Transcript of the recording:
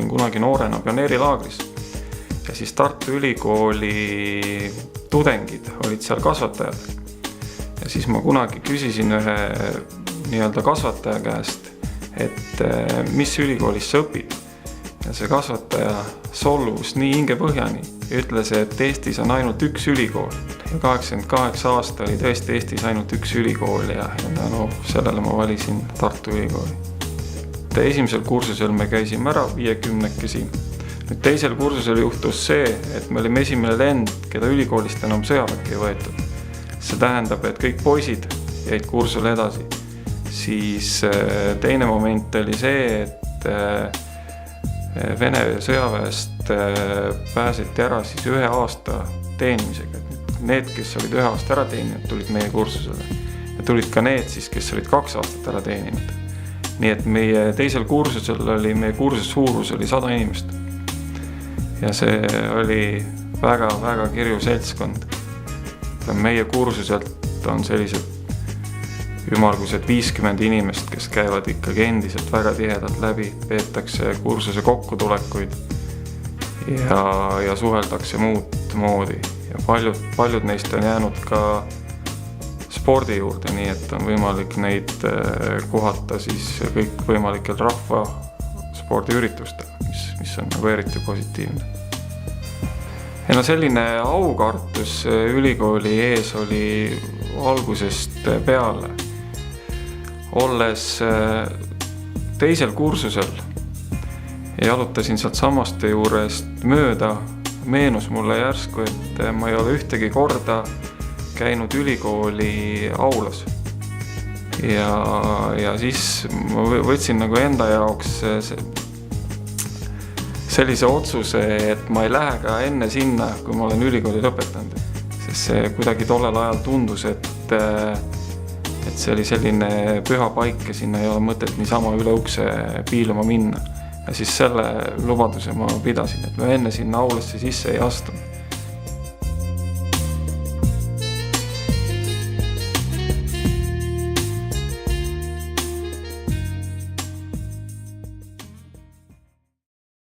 olin kunagi noorena pioneerilaagris ja siis Tartu Ülikooli tudengid olid seal kasvatajad. Ja siis ma kunagi küsisin ühe nii-öelda kasvataja käest, et mis ülikoolis sa õpid. Ja see kasvataja solvus nii hingepõhjani ja ütles, et Eestis on ainult üks ülikool. Ja 88 aasta oli tõesti Eestis ainult üks ülikool ja sellele ma valisin Tartu Ülikooli. Esimesel kursusel me käisime ära 50-kesi. Nüüd teisel kursusel juhtus see, et me olime esimene lend, keda ülikoolist enam sõjaväkke ei võetud. See tähendab, et kõik poisid jäid kursusel edasi. Siis teine moment oli see, et Vene sõjaväest pääseti ära siis 1 aasta teenimisega. Need, kes olid 1 aasta ära teeninud, tulid meie kursusele. Ja tulid ka need, siis, kes olid 2 aastat ära teeninud. Nii et meie teisel kursusel oli, meie kursuse suurus oli 100 inimest. Ja see oli väga kirju seltskond. Meie kursuselt on sellised ümmargused 50 inimest, kes käivad ikkagi endiselt väga tihedalt läbi, peetakse kursuse kokkutulekuid ja suheldakse muud moodi. Ja paljud neist on jäänud ka spordi juurde, nii et on võimalik neid kohata siis kõik võimalikel rahva spordiüritustel, mis on nagu eriti positiivne. Ja selline aukartus ülikooli ees oli algusest peale. Olles teisel kursusel ja jalutasin sealt samaste juurest mööda, meenus mulle järsku, et ma ei ole ühtegi korda käinud ülikooli aulas. Ja siis ma võtsin nagu enda jaoks sellise otsuse, et ma ei lähe ka enne sinna, kui ma olen ülikooli lõpetanud. Sest see kuidagi tollel ajal tundus, et see oli selline püha paik ja sinna ei ole mõtet niisama üle ukse piiluma minna. Ja siis selle lubaduse ma pidasin, et ma enne sinna aulasse sisse ei astunud.